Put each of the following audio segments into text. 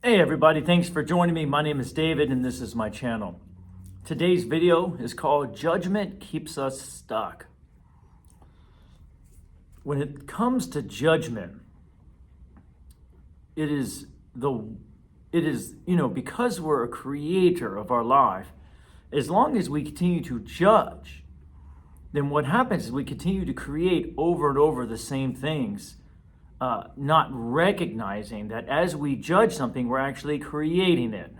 Hey everybody, thanks for joining me. My name is David and this is my channel. Today's video is called Judgment Keeps Us Stuck. When it comes to judgment, it is because we're a creator of our life, as long as we continue to judge, then what happens is we continue to create over and over the same things, not recognizing that as we judge something, we're actually creating it.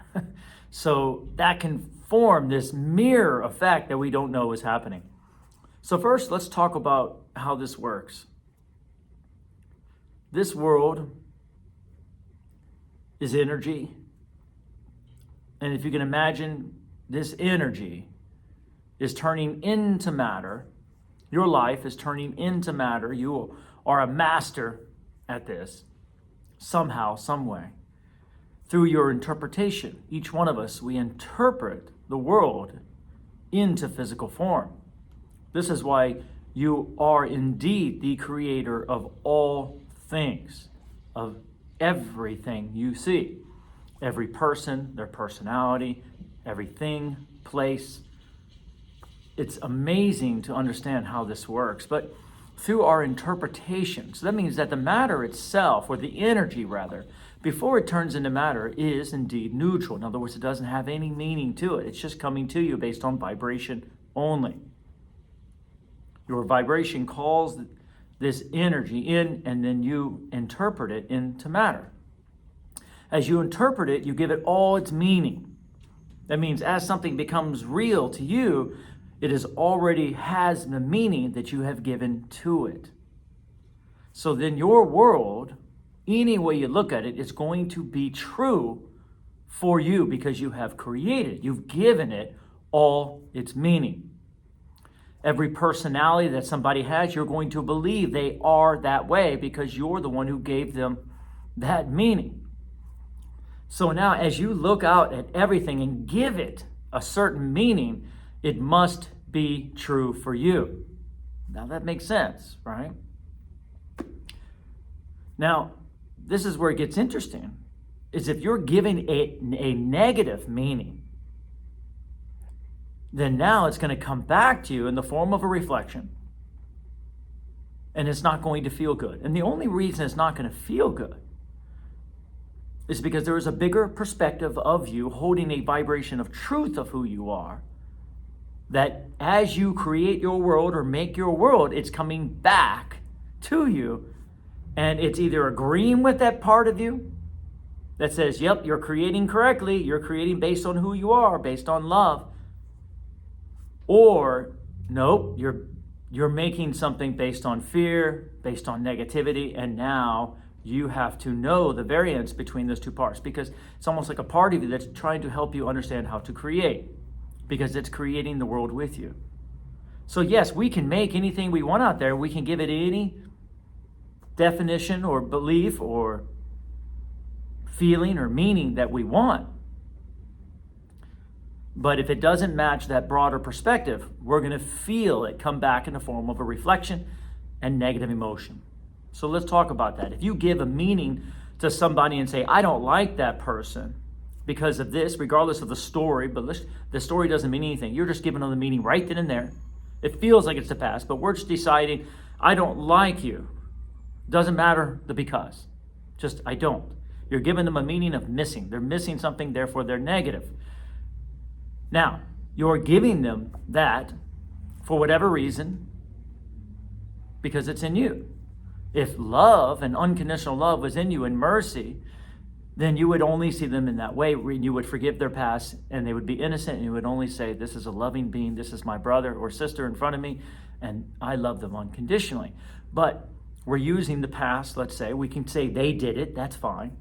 So that can form this mirror effect that we don't know is happening. So first, let's talk about how this works. This world is energy. And if you can imagine, this energy is turning into matter. Your life is turning into matter. You are a master at this, somehow, some way. Through your interpretation, each one of us, we interpret the world into physical form. This is why you are indeed the creator of all things, of everything you see. Every person, their personality, everything, place. It's amazing to understand how this works, but through our interpretation. So that means that the matter itself, or the energy rather, before it turns into matter, is indeed neutral. In other words, it doesn't have any meaning to it. It's just coming to you based on vibration only. Your vibration calls this energy in, and then you interpret it into matter. As you interpret it, you give it all its meaning. That means as something becomes real to you, it already has the meaning that you have given to it. So then your world, any way you look at it, is going to be true for you because you have created, you've given it all its meaning. Every personality that somebody has, you're going to believe they are that way because you're the one who gave them that meaning. So now as you look out at everything and give it a certain meaning, it must be true for you. Now that makes sense, right? Now, this is where it gets interesting, is if you're giving a negative meaning, then now it's going to come back to you in the form of a reflection. And it's not going to feel good. And the only reason it's not going to feel good is because there is a bigger perspective of you holding a vibration of truth of who you are, that as you create your world or make your world, it's coming back to you. And it's either agreeing with that part of you that says, yep, you're creating correctly, you're creating based on who you are, based on love. Or, nope, you're making something based on fear, based on negativity, and now you have to know the variance between those two parts, because it's almost like a part of you that's trying to help you understand how to create, because it's creating the world with you. So yes, we can make anything we want out there. We can give it any definition or belief or feeling or meaning that we want. But if it doesn't match that broader perspective, we're going to feel it come back in the form of a reflection and negative emotion. So let's talk about that. If you give a meaning to somebody and say, I don't like that person because of this, regardless of the story, but the story doesn't mean anything. You're just giving them the meaning right then and there. It feels like it's the past, but we're just deciding, I don't like you. Doesn't matter the because. Just, I don't. You're giving them a meaning of missing. They're missing something, therefore they're negative. Now, you're giving them that for whatever reason, because it's in you. If love and unconditional love was in you and mercy, then you would only see them in that way. You would forgive their past and they would be innocent, and you would only say, this is a loving being, this is my brother or sister in front of me, and I love them unconditionally. But we're using the past, let's say, we can say they did it, that's fine.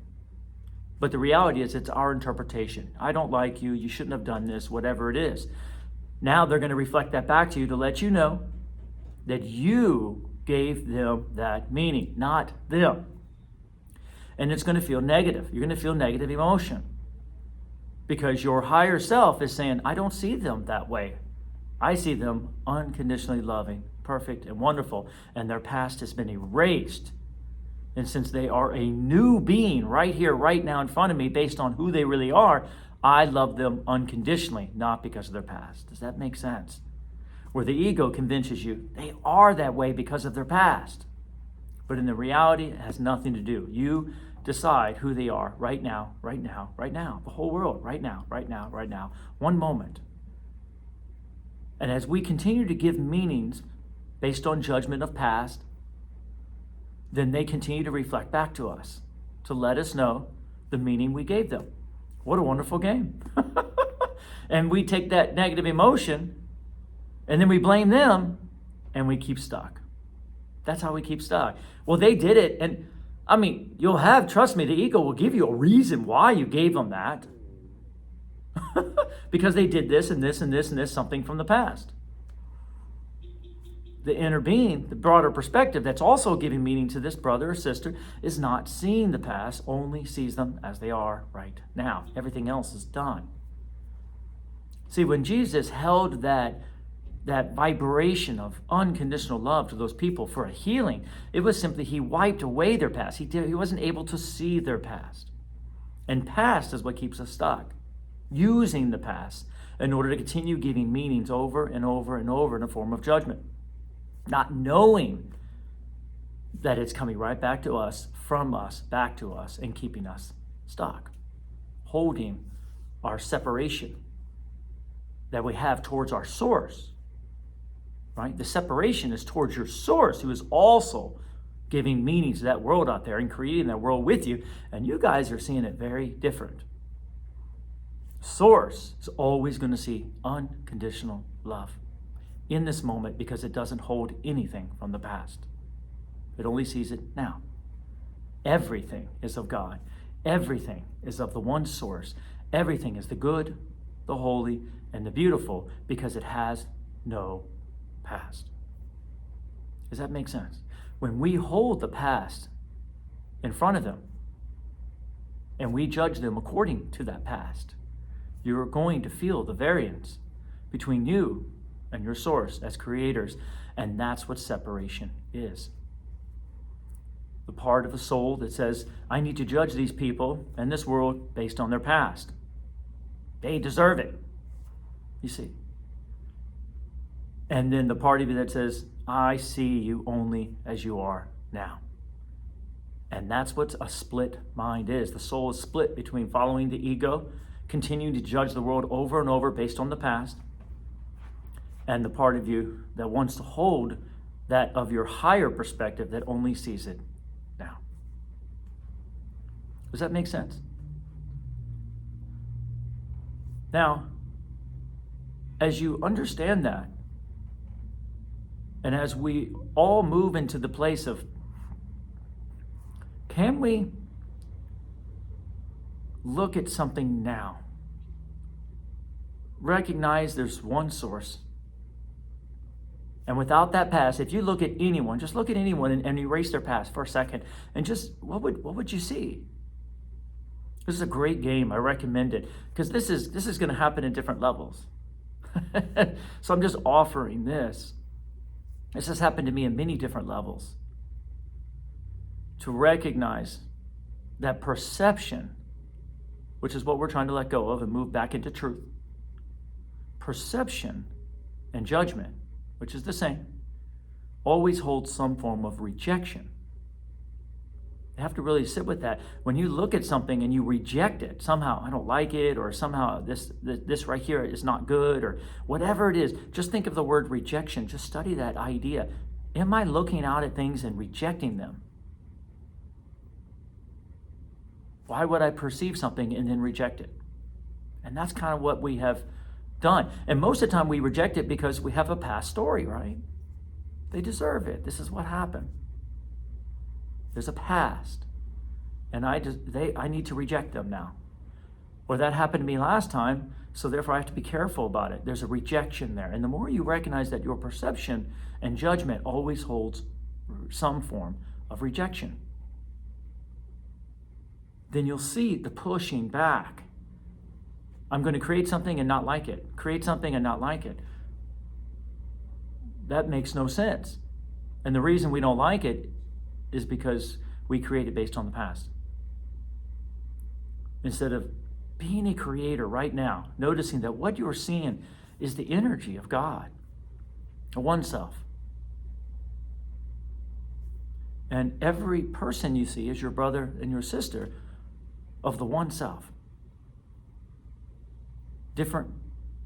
But the reality is it's our interpretation. I don't like you, you shouldn't have done this, whatever it is. Now they're going to reflect that back to you to let you know that you gave them that meaning, not them. And it's going to feel negative. You're going to feel negative emotion because your higher self is saying, I don't see them that way. I see them unconditionally loving, perfect, and wonderful, and their past has been erased And since they are a new being right here, right now in front of me, based on who they really are, I love them unconditionally, not because of their past. Does that make sense? Where the ego convinces you they are that way because of their past. But in the reality, it has nothing to do. You decide who they are right now, right now, right now. The whole world, right now, right now, right now. One moment. And as we continue to give meanings based on judgment of past, then they continue to reflect back to us to let us know the meaning we gave them. What a wonderful game. And we take that negative emotion and then we blame them and we keep stuck. That's how we keep stuck. Well, they did it. And I mean, trust me, the ego will give you a reason why you gave them that. Because they did this and this and this and this, something from the past. The inner being, the broader perspective that's also giving meaning to this brother or sister, is not seeing the past, only sees them as they are right now. Everything else is done. See, when Jesus held that vibration of unconditional love to those people for a healing, it was simply he wiped away their past. He wasn't able to see their past. And past is what keeps us stuck. Using the past in order to continue giving meanings over and over and over in a form of judgment. Not knowing that it's coming right back to us, from us, back to us, and keeping us stuck. Holding our separation that we have towards our source. Right? The separation is towards your source, who is also giving meaning to that world out there and creating that world with you. And you guys are seeing it very different. Source is always going to see unconditional love in this moment because it doesn't hold anything from the past. It only sees it now. Everything is of God. Everything is of the one source. Everything is the good, the holy, and the beautiful because it has no past. Does that make sense? When we hold the past in front of them and we judge them according to that past, you're going to feel the variance between you and your source as creators, and that's what separation is. The part of the soul that says, I need to judge these people and this world based on their past. They deserve it, you see. And then the part of you that says, I see you only as you are now. And that's what a split mind is. The soul is split between following the ego, continuing to judge the world over and over based on the past, and the part of you that wants to hold that of your higher perspective that only sees it now. Does that make sense? Now, as you understand that, and as we all move into the place of, can we look at something now? Recognize there's one source. And without that past, if you look at anyone, just look at anyone and erase their past for a second, and just, what would you see? This is a great game. I recommend it because this is going to happen in different levels. So I'm just offering this. This has happened to me in many different levels. To recognize that perception, which is what we're trying to let go of and move back into truth. Perception and judgment, which is the same, always holds some form of rejection. You have to really sit with that. When you look at something and you reject it, somehow I don't like it, or somehow this right here is not good, or whatever it is, just think of the word rejection. Just study that idea. Am I looking out at things and rejecting them? Why would I perceive something and then reject it? And that's kind of what we have done. And most of the time we reject it because we have a past story, right? They deserve it. This is what happened. There's a past, and I need to reject them now. Or that happened to me last time, so therefore I have to be careful about it. There's a rejection there. And the more you recognize that your perception and judgment always holds some form of rejection, then you'll see the pushing back. I'm going to create something and not like it. Create something and not like it. That makes no sense. And the reason we don't like it is because we create it based on the past. Instead of being a creator right now, noticing that what you're seeing is the energy of God, oneself. And every person you see is your brother and your sister of the one self. Different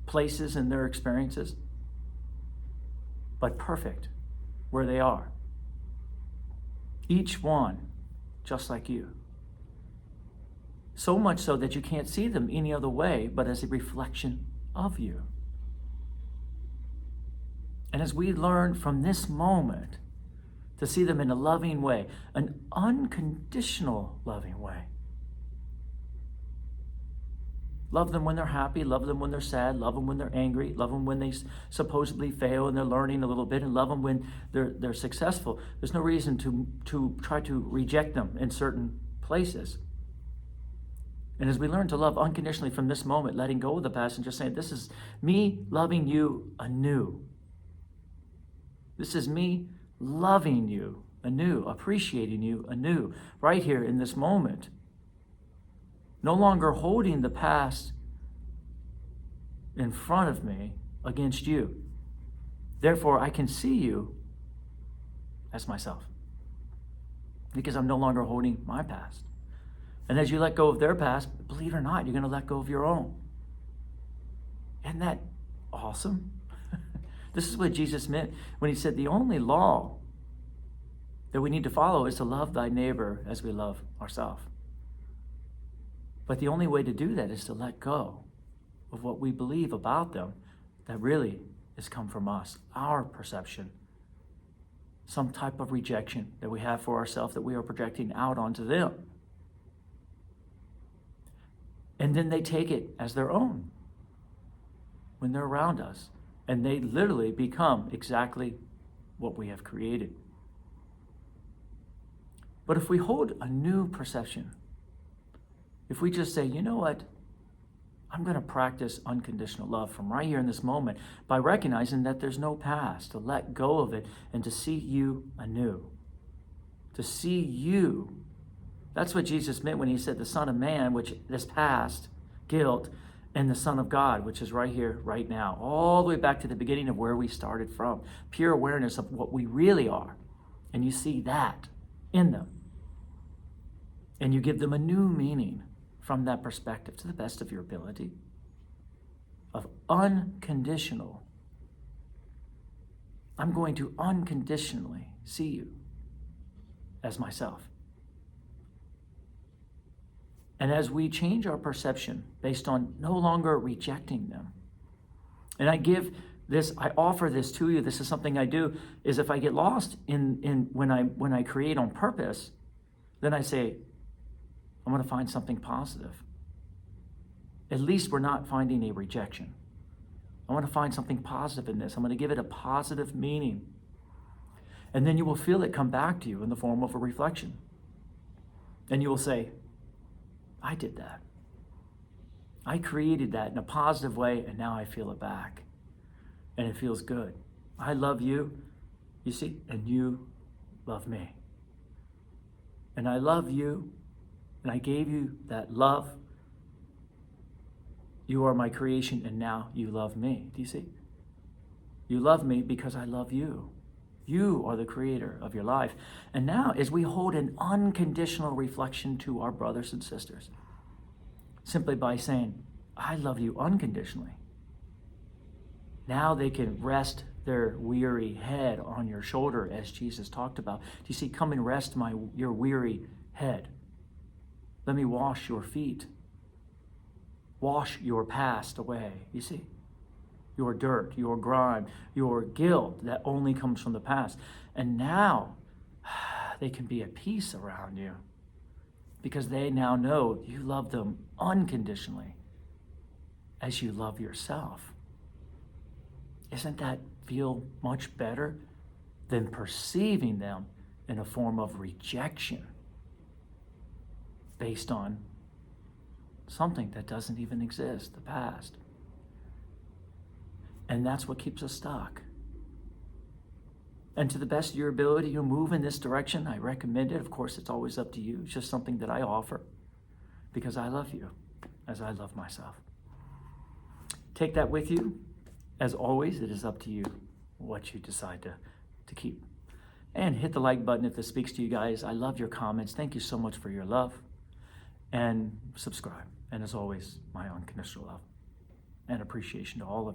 places in their experiences, but perfect where they are. Each one just like you. So much so that you can't see them any other way but as a reflection of you. And as we learn from this moment to see them in a loving way, an unconditional loving way. Love them when they're happy, love them when they're sad, love them when they're angry, love them when they supposedly fail and they're learning a little bit, and love them when they're successful. There's no reason to try to reject them in certain places. And as we learn to love unconditionally from this moment, letting go of the past and just saying, this is me loving you anew. This is me loving you anew, appreciating you anew, right here in this moment. No longer holding the past in front of me against you. Therefore, I can see you as myself because I'm no longer holding my past. And as you let go of their past, believe it or not, you're going to let go of your own. Isn't that awesome? This is what Jesus meant when he said the only law that we need to follow is to love thy neighbor as we love ourselves. But the only way to do that is to let go of what we believe about them that really has come from us, our perception, some type of rejection that we have for ourselves that we are projecting out onto them. And then they take it as their own when they're around us. And they literally become exactly what we have created. But if we hold a new perception, if we just say, you know what, I'm going to practice unconditional love from right here in this moment by recognizing that there's no past, to let go of it and to see you anew. To see you. That's what Jesus meant when he said the Son of Man, which is past, guilt, and the Son of God, which is right here, right now, all the way back to the beginning of where we started from. Pure awareness of what we really are. And you see that in them. And you give them a new meaning from that perspective to the best of your ability of unconditional. I'm going to unconditionally see you as myself. And as we change our perception based on no longer rejecting them, and I offer this to you, this is something I do, is if I get lost in when I create on purpose, then I say, I'm going to find something positive. At least we're not finding a rejection. I want to find something positive in this. I'm going to give it a positive meaning. And then you will feel it come back to you in the form of a reflection. And you will say, I did that. I created that in a positive way, and now I feel it back. And it feels good. I love you, you see, and you love me. And I love you, and I gave you that love. You are my creation, and now you love me. Do you see? You love me because I love you. You are the creator of your life. And now, as we hold an unconditional reflection to our brothers and sisters, simply by saying, I love you unconditionally, now they can rest their weary head on your shoulder, as Jesus talked about. Do you see? Come and rest your weary head. Let me wash your feet. Wash your past away. You see? Your dirt, your grime, your guilt that only comes from the past. And now they can be at peace around you because they now know you love them unconditionally as you love yourself. Isn't that feel much better than perceiving them in a form of rejection based on something that doesn't even exist, the past? And that's what keeps us stuck. And to the best of your ability, you move in this direction. I recommend it. Of course, it's always up to you. It's just something that I offer because I love you as I love myself. Take that with you. As always, it is up to you what you decide to keep. And hit the like button if this speaks to you guys. I love your comments. Thank you so much for your love. And subscribe. And as always, my unconditional love and appreciation to all of you.